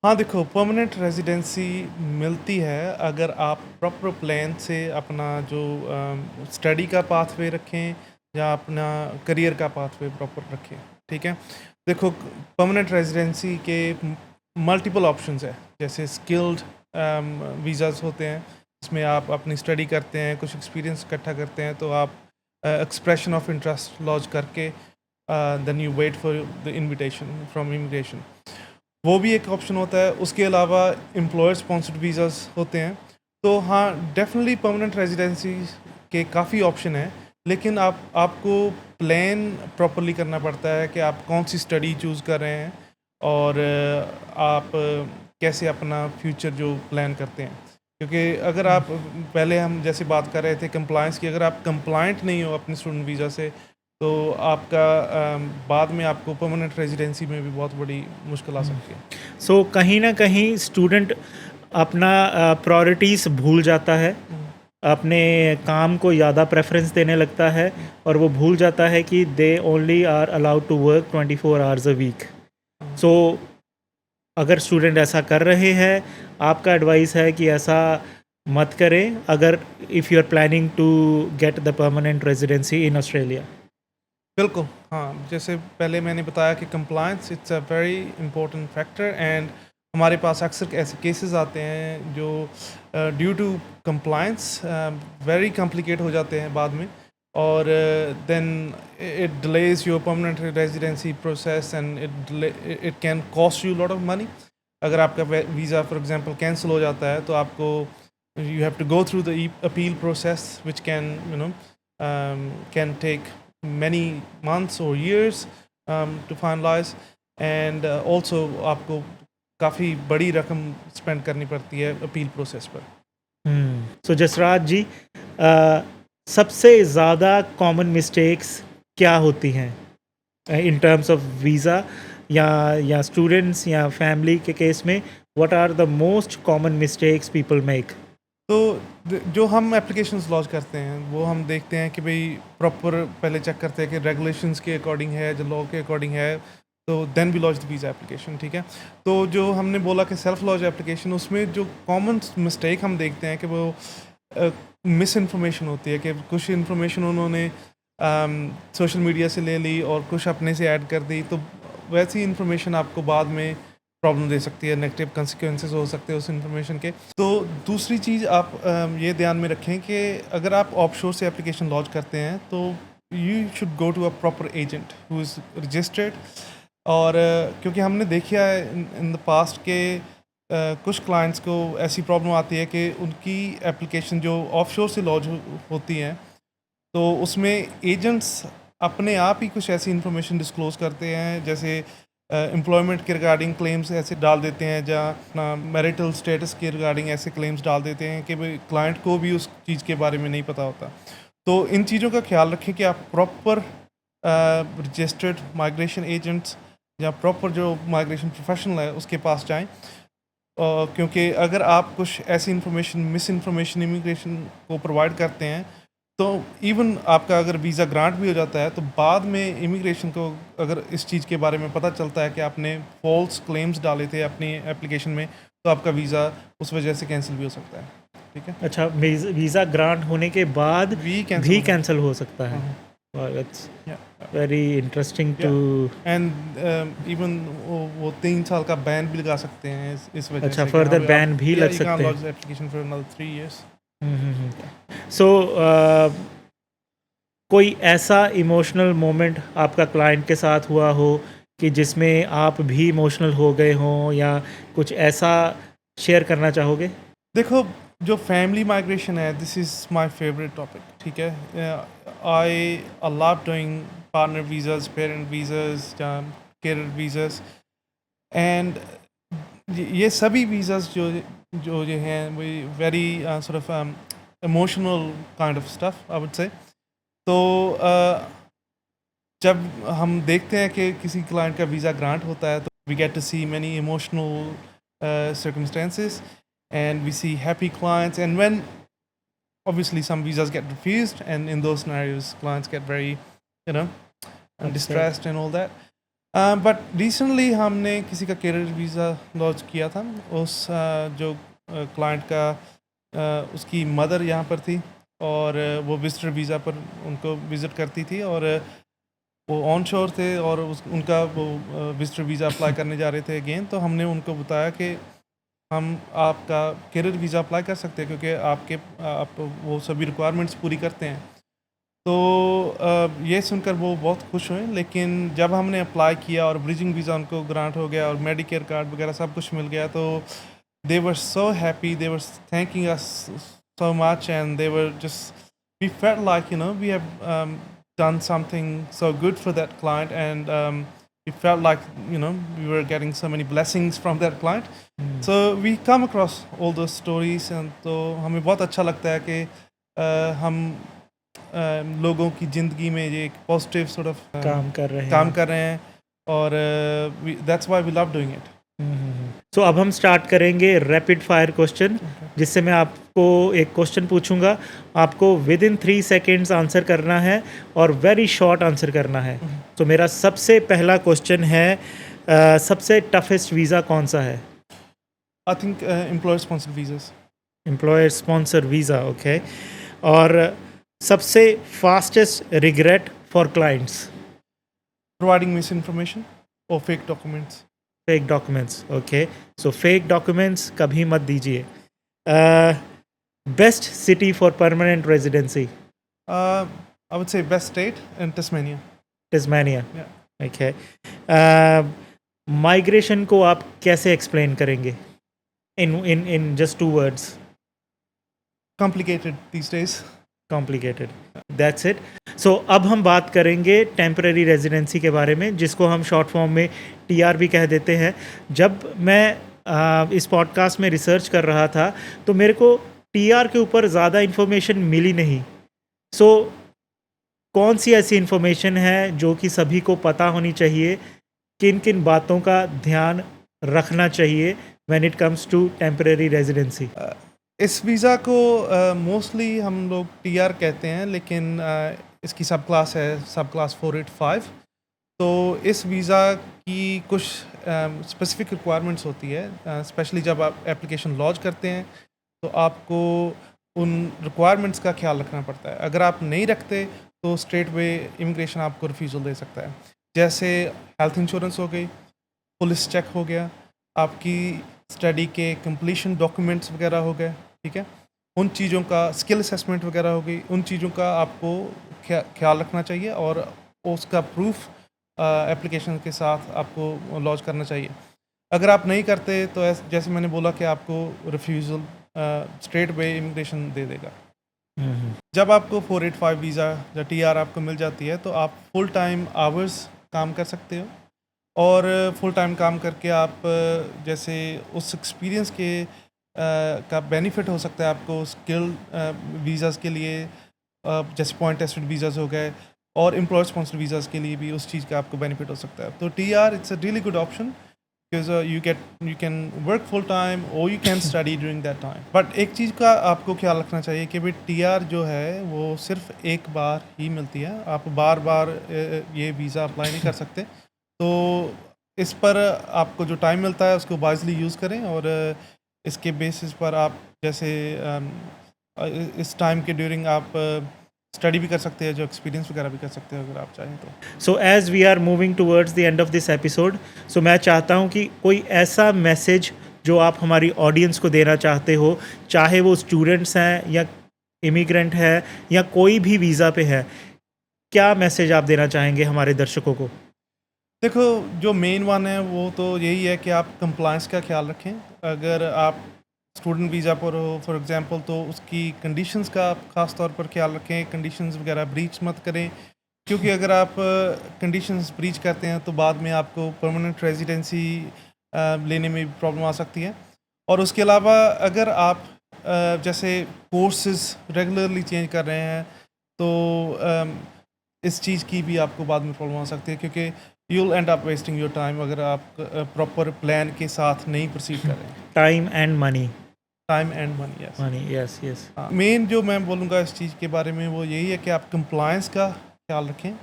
हाँ देखो, परमानेंट रेजिडेंसी मिलती है अगर आप प्रॉपर प्लान से अपना जो स्टडी का पाथवे रखें या अपना करियर का पाथवे प्रॉपर रखें. ठीक है, देखो परमानेंट रेजिडेंसी के मल्टीपल ऑप्शंस है. जैसे स्किल्ड वीज़ाज़ होते हैं, इसमें आप अपनी स्टडी करते हैं, कुछ एक्सपीरियंस इकट्ठा करते हैं, तो आप एक्सप्रेशन ऑफ इंटरेस्ट लॉन्च करके then you wait for the invitation from immigration. वो भी एक ऑप्शन होता है. उसके अलावा एम्प्लॉयर स्पॉन्सर्ड वीज़ाज़ होते हैं. तो हाँ, डेफिनेटली परमानेंट रेजिडेंसी के काफ़ी ऑप्शन हैं, लेकिन आपको प्लान प्रॉपरली करना पड़ता है कि आप कौन सी स्टडी चूज़ कर रहे हैं और आप कैसे अपना फ्यूचर जो प्लान करते हैं. क्योंकि अगर आप पहले हम जैसे बात कर रहे थे कंप्लायंस की, अगर आप कंप्लायंट नहीं हो अपने स्टूडेंट वीज़ा से तो आपका बाद में आपको परमानेंट रेजिडेंसी में भी बहुत बड़ी मुश्किल आ सकती है. सो कहीं ना कहीं स्टूडेंट अपना प्रायोरिटीज़ भूल जाता है, अपने काम को ज़्यादा प्रेफरेंस देने लगता है और वो भूल जाता है कि they only are allowed to work 24 hours a week. So अगर स्टूडेंट ऐसा कर रहे हैं, आपका एडवाइस है कि ऐसा मत करें अगर if you are planning to get the permanent residency in Australia. बिल्कुल हाँ, जैसे पहले मैंने बताया कि compliance it's a very important factor. And हमारे पास अक्सर ऐसे केसेस आते हैं जो due to compliance very complicate हो जाते हैं बाद में, और then it delays your permanent residency process and it can cost you lot of money. अगर आपका वीज़ा फॉर एग्जांपल कैंसिल हो जाता है तो आपको you have to go through the appeal process which can can take many months or years to finalize, and also आपको काफ़ी बड़ी रकम स्पेंड करनी पड़ती है अपील प्रोसेस पर. सो जसराज जी, सबसे ज़्यादा कॉमन मिस्टेक्स क्या होती हैं इन टर्म्स ऑफ वीज़ा या स्टूडेंट्स या फैमिली के केस में? What are the most common mistakes people make? तो जो हम एप्लीकेशंस लॉन्च करते हैं वो हम देखते हैं कि भाई प्रॉपर पहले चेक करते हैं कि रेगुलेशंस के अकॉर्डिंग है, जो लॉ के अकॉर्डिंग है, तो then we launch the visa application. ठीक है, तो जो हमने बोला कि सेल्फ लॉन्च एप्लीकेशन, उसमें जो कॉमन मिस्टेक हम देखते हैं कि वो मिस इन्फॉर्मेशन होती है कि कुछ इन्फॉर्मेशन उन्होंने सोशल मीडिया से ले ली और कुछ अपने से ऐड कर दी, तो वैसी इन्फॉर्मेशन आपको बाद में प्रॉब्लम दे सकती है, नेगेटिव कंसिक्वेंसेस हो सकते हैं उस इन्फॉर्मेशन के. तो दूसरी चीज़ आप ये ध्यान में रखें कि अगर आप ऑफशोर से एप्लीकेशन लॉन्च करते हैं तो you should go to a proper agent who is registered. और क्योंकि हमने देखा है इन द पास्ट के कुछ क्लाइंट्स को ऐसी प्रॉब्लम आती है कि उनकी एप्लीकेशन जो ऑफशोर से लॉन्च होती हैं तो उसमें एजेंट्स अपने आप ही कुछ ऐसी इन्फॉर्मेशन डिस्क्लोज़ करते हैं, जैसे एम्प्लॉयमेंट के रिगार्डिंग क्लेम्स ऐसे डाल देते हैं, जहाँ अपना मैरिटल स्टेटस के रिगार्डिंग ऐसे क्लेम्स डाल देते हैं कि भाई क्लाइंट को भी उस चीज़ के बारे में नहीं पता होता. तो इन चीज़ों का ख्याल रखें कि आप प्रॉपर रजिस्टर्ड माइग्रेशन एजेंट्स या प्रॉपर जो माइग्रेशन प्रोफेशनल है उसके पास जाएं, क्योंकि अगर आप कुछ ऐसी इन्फॉर्मेशन मिस इन्फॉर्मेशन इमिग्रेशन को प्रोवाइड करते हैं तो इवन आपका अगर वीज़ा ग्रांट भी हो जाता है तो बाद में इमिग्रेशन को अगर इस चीज़ के बारे में पता चलता है कि आपने फॉल्स क्लेम्स डाले थे अपनी एप्लीकेशन में, तो आपका वीज़ा उस वजह से कैंसिल भी हो सकता है. ठीक है, अच्छा, वीज़ा ग्रांट होने के बाद भी कैंसिल हो सकता है. It's very interesting to. And even वो 3 साल का बैन भी लगा सकते हैं इस वजह से. अच्छा, फर्दर बैन भी लग सकते हैं. Application for another 3 years. सो कोई ऐसा इमोशनल मोमेंट आपका क्लाइंट के साथ हुआ हो कि जिसमें आप भी इमोशनल हो गए हों, या कुछ ऐसा शेयर करना चाहोगे? देखो, जो फैमिली माइग्रेशन है, this is my favourite topic, ठीक है? I love doing partner visas, parent visas, carer visas, and ये सभी वीज़ाज़ जो ये हैं, वो very sort of emotional kind of stuff, I would say. तो जब हम देखते हैं कि किसी क्लाइंट का वीज़ा ग्रांट होता है, तो we get to see many emotional circumstances, and we see happy clients, and when obviously some visas get refused, and in those scenarios clients get very, you know, distressed and all that. But recently हमने किसी का career visa launch किया था। उस जो client का उसकी mother यहाँ पर थी, और वो विजिटर वीज़ा पर उनको विज़िट करती थी, और वो ऑन शोर थे, और उनका वो विजिटर वीज़ा अप्लाई करने जा रहे थे अगेन। तो हमने उनको बताया कि हम आपका कैरियर वीज़ा अप्लाई कर सकते हैं, क्योंकि आप वो सभी रिक्वायरमेंट्स पूरी करते हैं। तो ये सुनकर वो बहुत खुश हुए, लेकिन जब हमने अप्लाई किया और ब्रिजिंग वीज़ा उनको ग्रांट हो गया और मेडिकेयर कार्ड वगैरह सब कुछ मिल गया, तो they were so happy, they were thanking us so much, and they were just, we felt like, you know, we have done something so good for that client, and we felt like, you know, we were getting so many blessings from that client. So we come across all those stories, and तो हमें बहुत अच्छा लगता है कि हम लोगों की ज़िंदगी में ये एक पॉजिटिव सॉर्ट ऑफ काम कर रहे हैं। और that's why we love doing it. So अब हम स्टार्ट करेंगे रैपिड फायर क्वेश्चन, जिससे मैं आपको एक क्वेश्चन पूछूंगा, आपको विद इन 3 सेकेंड्स आंसर करना है और वेरी शॉर्ट आंसर करना है। तो मेरा सबसे पहला क्वेश्चन है, सबसे टफेस्ट वीज़ा कौन सा है? I think employer sponsored visas. Employer sponsor visa, okay. और सबसे fastest regret for clients? Providing miss information और fake documents. Fake documents, okay. So fake documents कभी मत दीजिए। Best city for permanent residency? I would say best state in Tasmania. Tasmania, Yeah. Okay. Migration को आप कैसे explain करेंगे in just 2 words? Complicated these days. Complicated, that's it. So अब हम बात करेंगे टेम्परेरी रेजिडेंसी के बारे में, जिसको हम शॉर्ट फॉर्म में TR भी कह देते हैं। जब मैं इस पॉडकास्ट में रिसर्च कर रहा था, तो मेरे को TR के ऊपर ज़्यादा इन्फॉर्मेशन मिली नहीं। सो कौन सी ऐसी इन्फॉर्मेशन है जो कि सभी को पता होनी चाहिए, किन किन बातों का ध्यान रखना चाहिए when it comes to temporary residency? इस वीज़ा को मोस्टली हम लोग TR कहते हैं, लेकिन इसकी सब क्लास है, सब क्लास 485। तो इस वीज़ा की कुछ स्पेसिफिक रिक्वायरमेंट्स होती है, स्पेशली जब आप एप्लीकेशन लॉन्च करते हैं, तो आपको उन रिक्वायरमेंट्स का ख्याल रखना पड़ता है। अगर आप नहीं रखते तो स्ट्रेट वे इमिग्रेशन आपको रिफ्यूज़ल दे सकता है। जैसे हेल्थ इंश्योरेंस हो गई, पुलिस चेक हो गया, आपकी स्टडी के कंप्लीशन डॉक्यूमेंट्स वगैरह हो गए, ठीक है? उन चीज़ों का स्किल असेसमेंट वगैरह हो गई, उन चीज़ों का आपको ख्याल रखना चाहिए, और उसका प्रूफ एप्लीकेशन के साथ आपको लॉन्च करना चाहिए। अगर आप नहीं करते तो जैसे मैंने बोला कि आपको रिफ्यूज़ल स्ट्रेट वे इमिग्रेशन दे देगा। जब आपको 485 वीज़ा या TR आपको मिल जाती है, तो आप फुल टाइम आवर्स काम कर सकते हो, और फुल टाइम काम करके आप जैसे उस एक्सपीरियंस के का बेनिफिट हो सकता है आपको स्किल वीज़ाज़ के लिए, जैसे पॉइंट टेस्टेड वीज़ाज़ हो गए, और एम्प्लॉयर स्पॉन्सर्ड वीज़ाज़ के लिए भी उस चीज़ का आपको बेनिफिट हो सकता है। तो TR it's a really good option, because you can work full time or you can study during that time. But एक चीज़ का आपको ख्याल रखना चाहिए कि भाई TR जो है वो सिर्फ एक बार ही मिलती है, आप बार बार ये वीज़ा अप्लाई नहीं कर सकते। तो इस पर आपको जो टाइम मिलता है उसको वाइजली यूज़ करें, और इसके बेसिस पर आप जैसे इस टाइम के ड्यूरिंग आप स्टडी भी कर सकते हैं, जो एक्सपीरियंस वगैरह भी कर सकते हैं अगर आप चाहें तो। So as we are moving towards the end of this episode, so मैं चाहता हूँ कि कोई ऐसा मैसेज जो आप हमारी ऑडियंस को देना चाहते हो, चाहे वो स्टूडेंट्स हैं या इमिग्रेंट है या कोई भी वीज़ा पे है, क्या मैसेज आप देना चाहेंगे हमारे दर्शकों को? देखो, जो मेन वन है वो तो यही है कि आप कंप्लायंस का ख्याल रखें। अगर आप स्टूडेंट वीज़ा पर हो फॉर एग्जांपल, तो उसकी कंडीशंस का आप ख़ास तौर पर ख्याल रखें, कंडीशंस वगैरह ब्रीच मत करें, क्योंकि अगर आप कंडीशंस ब्रीच करते हैं तो बाद में आपको परमानेंट रेजिडेंसी लेने में भी प्रॉब्लम आ सकती है। और उसके अलावा अगर आप जैसे कोर्सेज रेगुलरली चेंज कर रहे हैं तो इस चीज़ की भी आपको बाद में प्रॉब्लम आ सकती है, क्योंकि you will and up wasting your time अगर आप प्रॉपर प्लान के साथ नहीं प्रोसीड कर रहे हैं। Time and money. Time and money, yes. Money, yes yes. Main जो मैं बोलूँगा इस चीज़ के बारे में वो यही है कि आप कंप्लायंस का ख्याल रखें।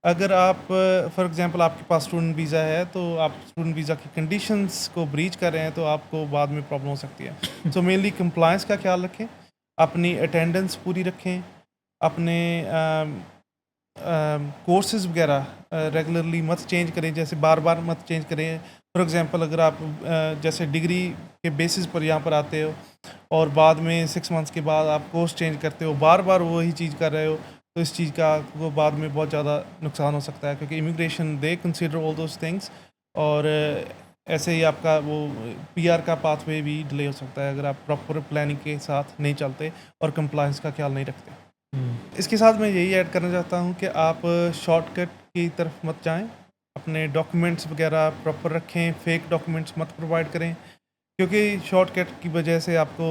अगर आप फॉर एग्जांपल आपके पास स्टूडेंट वीज़ा है तो आप स्टूडेंट वीज़ा की कंडीशंस को ब्रीच कर रहे हैं तो आपको बाद में प्रॉब्लम हो सकती है। सो मेनली कंप्लायंस का ख्याल रखें, अपनी अटेंडेंस पूरी रखें, अपने कोर्सेज़ वगैरह रेगुलरली मत चेंज करें, जैसे बार बार मत चेंज करें। फॉर एग्जांपल अगर आप जैसे डिग्री के बेसिस पर यहाँ पर आते हो और बाद में 6 मंथ्स के बाद आप कोर्स चेंज करते हो, बार बार वही चीज़ कर रहे हो, तो इस चीज़ का आपको बाद में बहुत ज़्यादा नुकसान हो सकता है, क्योंकि immigration they consider all those things. और ऐसे ही आपका वो पीआर का पाथवे भी डिले हो सकता है अगर आप प्रॉपर प्लानिंग के साथ नहीं चलते और कंप्लायंस का ख्याल नहीं रखते। इसके साथ मैं यही ऐड करना चाहता हूँ कि आप शॉर्टकट की तरफ मत जाएं, अपने डॉक्यूमेंट्स वगैरह प्रॉपर रखें, फेक डॉक्यूमेंट्स मत प्रोवाइड करें, क्योंकि शॉर्टकट की वजह से आपको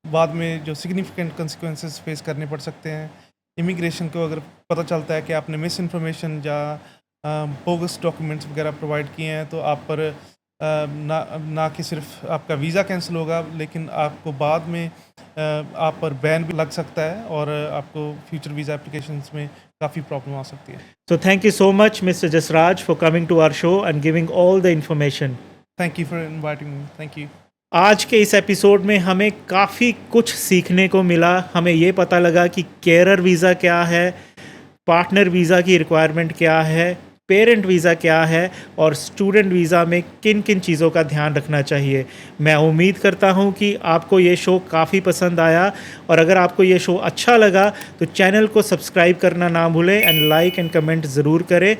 बाद में जो सिग्निफिकेंट कंसिक्वेंसेस फेस करने पड़ सकते हैं। इमिग्रेशन को अगर पता चलता है कि आपने मिस इन्फॉर्मेशन या बोगस डॉक्यूमेंट्स वगैरह प्रोवाइड किए हैं तो आप पर ना कि सिर्फ आपका वीज़ा कैंसिल होगा, लेकिन आपको बाद में आप पर बैन भी लग सकता है और आपको फ्यूचर वीज़ा एप्लीकेशंस में काफ़ी प्रॉब्लम आ सकती है। So thank you so much, Mr. Jasraj, for coming to our show and giving all the information. Thank you for inviting me. Thank you. आज के इस एपिसोड में हमें काफ़ी कुछ सीखने को मिला। हमें ये पता लगा कि केयरर वीज़ा क्या है, पार्टनर वीज़ा की रिक्वायरमेंट क्या है, पेरेंट वीज़ा क्या है और स्टूडेंट वीज़ा में किन किन चीज़ों का ध्यान रखना चाहिए। मैं उम्मीद करता हूँ कि आपको ये शो काफ़ी पसंद आया, और अगर आपको ये शो अच्छा लगा तो चैनल को सब्सक्राइब करना ना भूलें एंड लाइक एंड कमेंट ज़रूर करें।